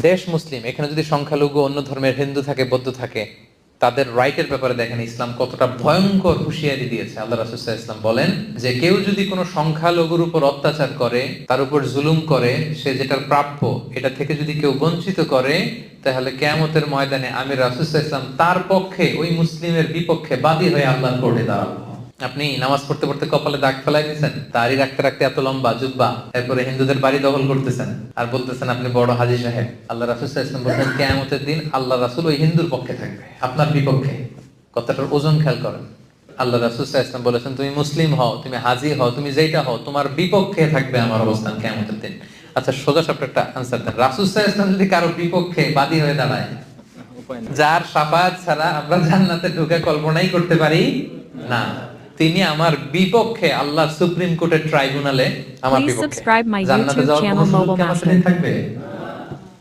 দেশ মুসলিম, এখানে যদি সংখ্যালঘু অন্য ধর্মের হিন্দু থাকে, বৌদ্ধ থাকে, তাদের রাইটের ব্যাপারে দেখেন ইসলাম কতটা ভয়ঙ্কর হুঁশিয়ারি দিয়েছে। আল্লাহ রাসূল সাল্লাল্লাহু আলাইহি ওয়াসাল্লাম বলেন যে কেউ যদি কোনো সংখ্যালঘুর উপর অত্যাচার করে, তার উপর জুলুম করে, সে যেটার প্রাপ্য এটা থেকে যদি কেউ বঞ্চিত করে, তাহলে কিয়ামতের ময়দানে আমি রাসূল সাল্লাল্লাহু আলাইহি ওয়াসাল্লাম তার পক্ষে, ওই মুসলিমের বিপক্ষে বাদী হয়ে আল্লাহর কোর্টে দাঁড়াবো। আপনি নামাজ পড়তে পড়তে কপালে দাগ ফেলাই দিচ্ছেন, দাড়ি রাখতে রাখতে এত লম্বা জুব্বা, এরপরে হিন্দুদের বাড়ি দখল করতেছেন আর বলতেছেন আপনি বড় হাজী সাহেব। আল্লাহ রাসূল সাল্লাল্লাহু আলাইহি ওয়াসাল্লাম বলছেন কিয়ামতের দিন আল্লাহ রাসূল ওই হিন্দুর পক্ষে থাকবে, আপনার বিপক্ষে। কথাটার ওজন খেয়াল করেন। আল্লাহ রাসূল সাল্লাল্লাহু আলাইহি ওয়াসাল্লাম বলেছেন তুমি মুসলিম হও, তুমি হাজী হও, তুমি যেটা হও, তোমার বিপক্ষে থাকবে আমার অবস্থান কিয়ামতের দিন। আচ্ছা, সোজা সাপটা একটা আনসার দেন। রাসূল সাল্লাল্লাহু আলাইহি ওয়াসাল্লাম যদি কারো বিপক্ষে বাদী হয়ে দাঁড়ায়, যার শাফাআত ছাড়া আমরা জান্নাতে ঢুকে কল্পনাই করতে পারি না, তিনি আমার বিপক্ষে আল্লাহর সুপ্রিম কোর্টের ট্রাইব্যুনালে আমার Please বিপক্ষে, subscribe my জান্নাতে YouTube যাওয়ার কোনো channel সুযোগ Mobile কি আমার Master. সেদিন থাকবে?